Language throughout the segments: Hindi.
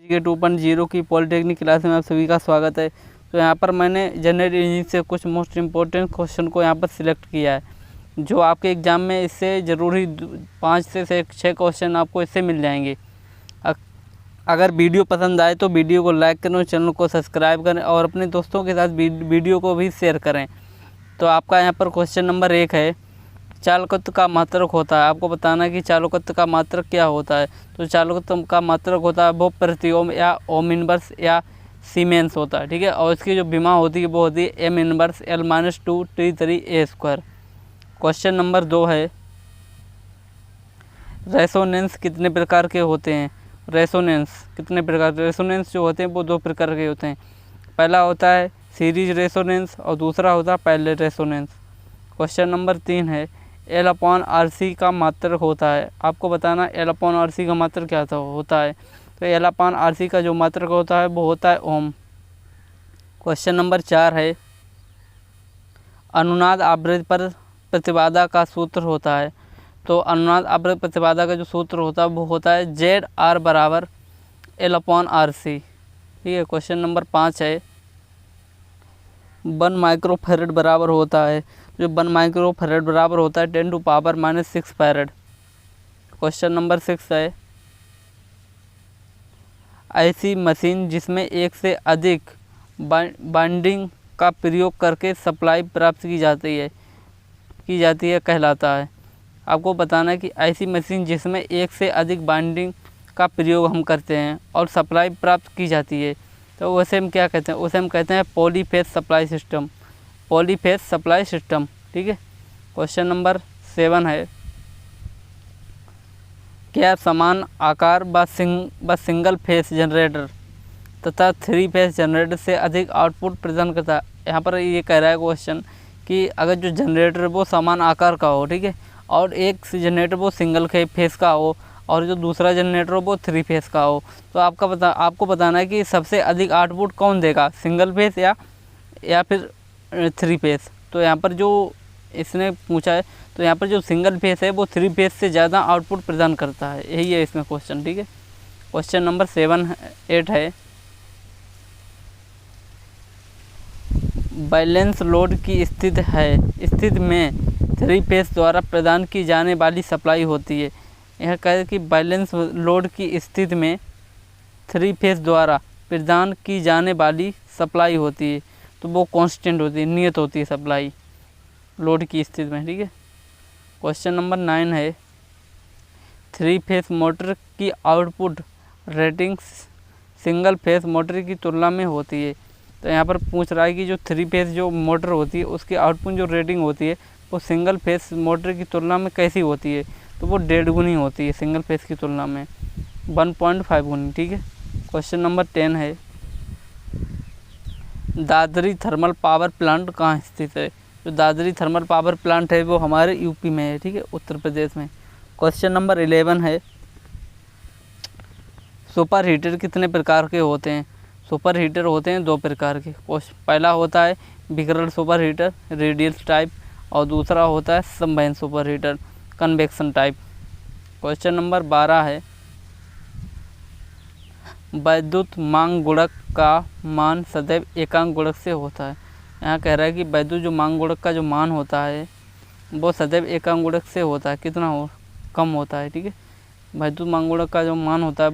के 2.0 की पॉलिटेक्निक क्लास में आप सभी का स्वागत है। तो यहाँ पर मैंने जनरल इंजीनियरिंग से कुछ मोस्ट इम्पोर्टेंट क्वेश्चन को यहाँ पर सिलेक्ट किया है, जो आपके एग्ज़ाम में इससे ज़रूरी 5 से 6 क्वेश्चन आपको इससे मिल जाएंगे। अगर वीडियो पसंद आए तो वीडियो को लाइक करें, चैनल को सब्सक्राइब करें और अपने दोस्तों के साथ वीडियो को भी शेयर करें। तो आपका यहाँ पर क्वेश्चन नंबर 1 है, चालकत्व का मात्रक होता है। आपको बताना है कि चालकत्व का मात्रक क्या होता है। तो चालकत्व का मात्रक होता है वो प्रति ओम या ओम इनवर्स या सीमेंस होता है, ठीक है। और इसकी जो विमा होती है वो होती है M inverse L-2 T3A²। Question number 2 है, रेसोनेंस कितने प्रकार के होते हैं। रेसोनेंस कितने प्रकार के, रेसोनेंस जो होते हैं वो 2 प्रकार के होते हैं। पहला होता है सीरीज रेसोनेंस और दूसरा होता है पैरेलल रेसोनेंस। क्वेश्चन नंबर 3 है, L/RC का मात्रक होता है। आपको बताना L/RC का मात्रक क्या होता है। तो L/RC का जो मात्रक होता है वो होता है ओम। क्वेश्चन नंबर 4 है, अनुनाद आवृत्ति पर प्रतिबाधा का सूत्र होता है। तो अनुनाद आवृत्ति प्रतिबाधा का जो सूत्र होता है वो होता है ZR बराबर L/RC, ठीक है। क्वेश्चन नंबर 5 है, 1 माइक्रोफैरड बराबर होता है। जो 1 माइक्रोफैरड बराबर होता है 10⁻⁻6 फैरड। क्वेश्चन नंबर 6 है, ऐसी मशीन जिसमें एक से अधिक बाइंडिंग का प्रयोग करके सप्लाई प्राप्त की जाती है कहलाता है। आपको बताना है कि ऐसी मशीन जिसमें एक से अधिक बाइंडिंग का प्रयोग हम करते हैं और सप्लाई प्राप्त की जाती है, तो उसे हम क्या कहते हैं। उसे हम कहते हैं polyphase supply system, polyphase supply system, ठीक है। क्वेश्चन नंबर 7 है, क्या समान आकार व सिंगल फेस जनरेटर तथा 3 फेस जनरेटर से अधिक आउटपुट प्रदान करता है। यहाँ पर ये कह रहा है क्वेश्चन कि अगर जो जनरेटर वो समान आकार का हो, ठीक है, और एक जनरेटर वो सिंगल फेस का हो और जो दूसरा जनरेटर हो वो 3 फेस का हो, तो आपको बताना है कि सबसे अधिक आउटपुट कौन देगा, सिंगल फेस या फिर 3 फेस। तो यहाँ पर जो इसने पूछा है, तो यहाँ पर जो सिंगल फेस है वो 3 फेस से ज़्यादा आउटपुट प्रदान करता है, यही है इसमें क्वेश्चन, ठीक है। क्वेश्चन नंबर 8 है, बैलेंस लोड की स्थिति में 3 फेस द्वारा प्रदान की जाने वाली सप्लाई होती है। यह कहे कि बैलेंस लोड की स्थिति में 3 फेस द्वारा प्रदान की जाने वाली सप्लाई होती है, तो वो कांस्टेंट होती है, नियत होती है सप्लाई लोड की स्थिति में, ठीक है। क्वेश्चन नंबर 9 है, 3 फेस मोटर की output rating single phase motor की तुलना में होती है। तो यहाँ पर पूछ रहा है कि जो 3 फेस जो मोटर होती है उसकी आउटपुट जो रेटिंग होती है वो सिंगल फेस मोटर की तुलना में कैसी होती है। तो वो 1.5 गुनी होती है सिंगल फेस की तुलना में, 1.5 गुनी, ठीक है। क्वेश्चन नंबर 10 है, दादरी थर्मल पावर प्लांट कहाँ स्थित है। जो दादरी थर्मल पावर प्लांट है वो हमारे यूपी में है, ठीक है, उत्तर प्रदेश में। क्वेश्चन नंबर 11 है, सुपर हीटर कितने प्रकार के होते हैं। सुपर हीटर होते हैं 2 प्रकार के। पहला होता है बिगरल सुपर हीटर रेडियल टाइप और दूसरा होता है संवहन super heater convection type. Question number 12 है, वैद्युत मांग गुणक का मान सदैव एकांक गुणक से होता है। यहाँ कह रहा है कि वैद्युत जो मांग गुणक का जो मान होता है वो सदैव एकांक गुणक से होता है, कितना कम होता है, ठीक है। वैद्युत मांग गुणक का जो मान होता है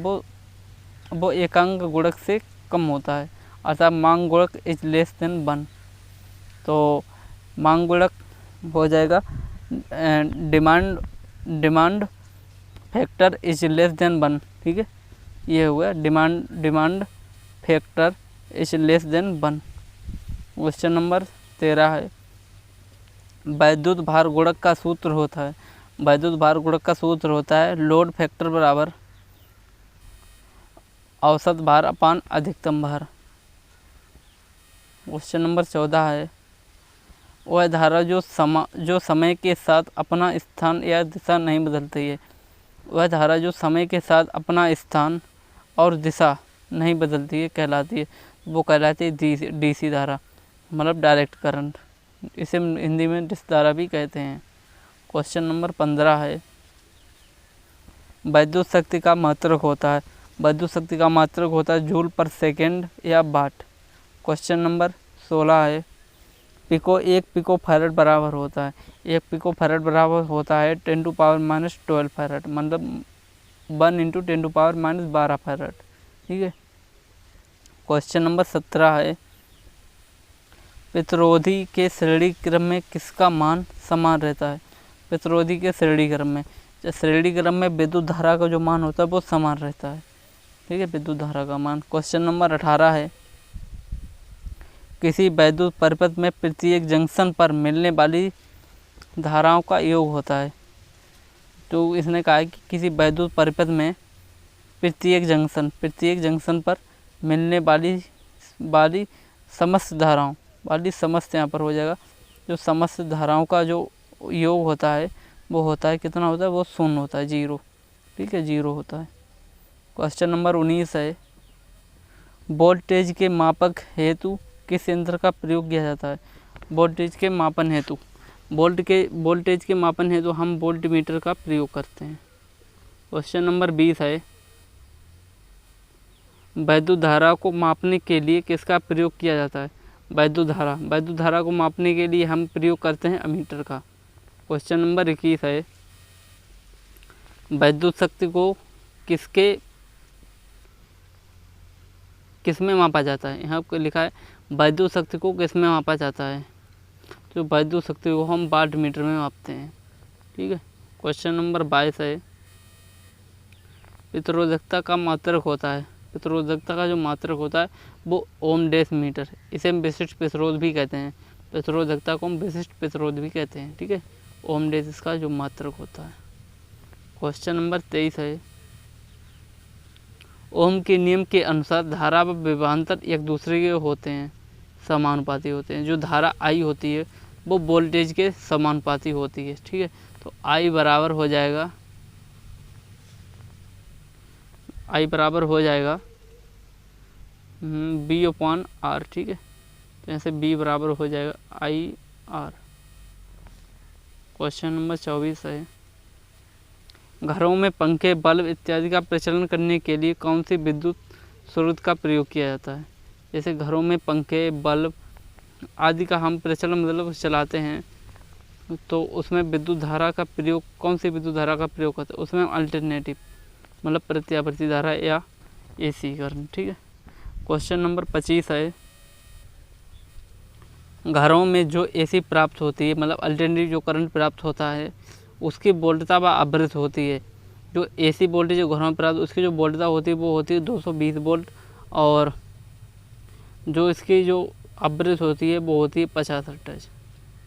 वो एकांक गुणक से कम होता है, अर्थात मांग गुणक इज लेस देन 1। तो मांग गुणक हो जाएगा demand factor is less than 1, ठीक है। ये हुआ demand factor is less than 1। Question number 13 है, वैद्युत भार गुणक का सूत्र होता है। वैद्युत भार गुणक का सूत्र होता है लोड फैक्टर बराबर औसत भार अपान अधिकतम भार। क्वेश्चन नंबर 14 है, वह धारा जो समय के साथ अपना स्थान या दिशा नहीं बदलती है। वह धारा जो समय के साथ अपना स्थान और दिशा नहीं बदलती है कहलाती है, वो कहलाती है डीसी धारा, मतलब डायरेक्ट करंट। इसे हिंदी में डिस्क धारा भी कहते हैं। क्वेश्चन नंबर 15 है, विद्युत शक्ति का मात्रक होता है। विद्युत शक्ति का मात्रक होता है जूल पर सेकेंड या वाट। क्वेश्चन नंबर 16 है, एक पिको फैरड बराबर होता है, एक पिको फैरड बराबर होता है 10⁻⁻12 फैरड, मतलब 1 × 10⁻⁻12 फैरड। ठीक है। क्वेश्चन नंबर 17 है, प्रतिरोधी के श्रेणी क्रम में किसका मान समान रहता है। प्रतिरोधी के श्रेणी क्रम में, श्रेणी क्रम में विद्युत धारा का जो मान होता है वो समान रहता है। ठीक है, विद्युत धारा का मान। क्वेश्चन नंबर 18 है, किसी वैद्युत परिपथ में प्रत्येक जंक्शन पर मिलने वाली धाराओं का योग होता है। तो इसने कहा है कि किसी वैद्युत परिपथ में प्रत्येक जंक्शन पर मिलने वाली समस्त धाराओं, समस्त यहाँ पर हो जाएगा, जो समस्त धाराओं का जो योग होता है वो होता है, कितना होता है, वो 0 होता है, 0। ठीक है, 0 होता है। क्वेश्चन नंबर 19 है, वोल्टेज के मापक हेतु किस यंत्र का प्रयोग किया जाता है। वोल्टेज के मापन हेतु हम वोल्टमीटर का प्रयोग करते हैं। क्वेश्चन नंबर 20 है, विद्युत धारा को मापने के लिए किसका प्रयोग किया जाता है। विद्युत धारा को मापने के लिए हम प्रयोग करते हैं अमीटर का। क्वेश्चन नंबर 21 है, विद्युत शक्ति को किस में मापा जाता है। यहाँ पर लिखा है विद्युत शक्ति को किस में मापा जाता है, तो विद्युत शक्ति को हम वाट मीटर में मापते हैं। ठीक है। क्वेश्चन नंबर 22 है, प्रतिरोधकता का मात्रक होता है, प्रतिरोधकता का जो मात्रक होता है वो ओम डेस मीटर, इसे हम विशिष्ट प्रतिरोध भी कहते हैं, प्रतिरोधकता को हम विशिष्ट प्रतिरोध भी कहते हैं। ठीक है, ओम डेस इसका जो मात्रक होता है। क्वेश्चन नंबर 23 है, ओम के नियम के अनुसार धारा व विभवांतर एक दूसरे के होते हैं, समानुपाती होते हैं। जो धारा आई होती है वो वोल्टेज के समानुपाती होती है। ठीक है, तो आई बराबर हो जाएगा B/R। ठीक है, तो यहाँ से B बराबर हो जाएगा IR। क्वेश्चन नंबर 24 है, घरों में पंखे, बल्ब इत्यादि का प्रचलन करने के लिए कौन सी विद्युत स्रोत का प्रयोग किया जाता है। जैसे घरों में पंखे, बल्ब आदि का हम प्रचलन मतलब चलाते हैं, तो उसमें विद्युत धारा का प्रयोग, कौन सी विद्युत धारा का प्रयोग करते हैं, उसमें अल्टरनेटिव मतलब प्रत्यावर्ती धारा या AC करंट। ठीक है। क्वेश्चन नंबर 25 है, घरों में जो AC प्राप्त होती है, मतलब अल्टरनेटिव जो करंट प्राप्त होता है, उसकी वोल्टता व आवृत्ति होती है। जो AC वोल्टेज जो घरों में प्राप्त, उसकी जो वोल्टता होती है वो होती है 220 वोल्ट, और जो इसकी जो आवृत्ति होती है वो होती है 50 हर्ट्ज।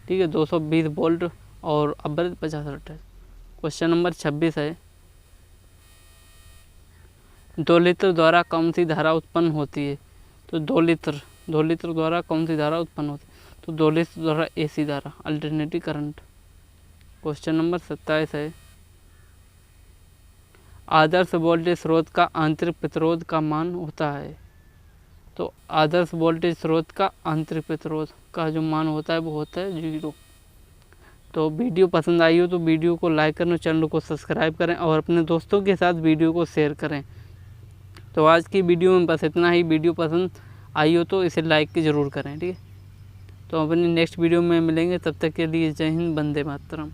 ठीक है, 220 वोल्ट और आवृत्ति 50 हर्ट्ज। क्वेश्चन नंबर 26 है, दोलित्र द्वारा कौन सी धारा उत्पन्न होती है। तो दोलित्र द्वारा कौन सी धारा उत्पन्न होती है, तो दोलित्र द्वारा AC धारा, अल्टरनेटिव करंट। क्वेश्चन नंबर 27 है, आदर्श वोल्टेज स्रोत का आंतरिक प्रतिरोध का मान होता है। तो आदर्श वोल्टेज स्रोत का आंतरिक प्रतिरोध का जो मान होता है वो होता है 0। तो वीडियो पसंद आई हो तो वीडियो को लाइक करें, चैनल को सब्सक्राइब करें और अपने दोस्तों के साथ वीडियो को शेयर करें। तो आज की वीडियो में बस इतना ही। वीडियो पसंद आई हो तो इसे लाइक ज़रूर करें। ठीक है, तो अपनी नेक्स्ट वीडियो में मिलेंगे, तब तक के लिए जय हिंद, वंदे मातरम।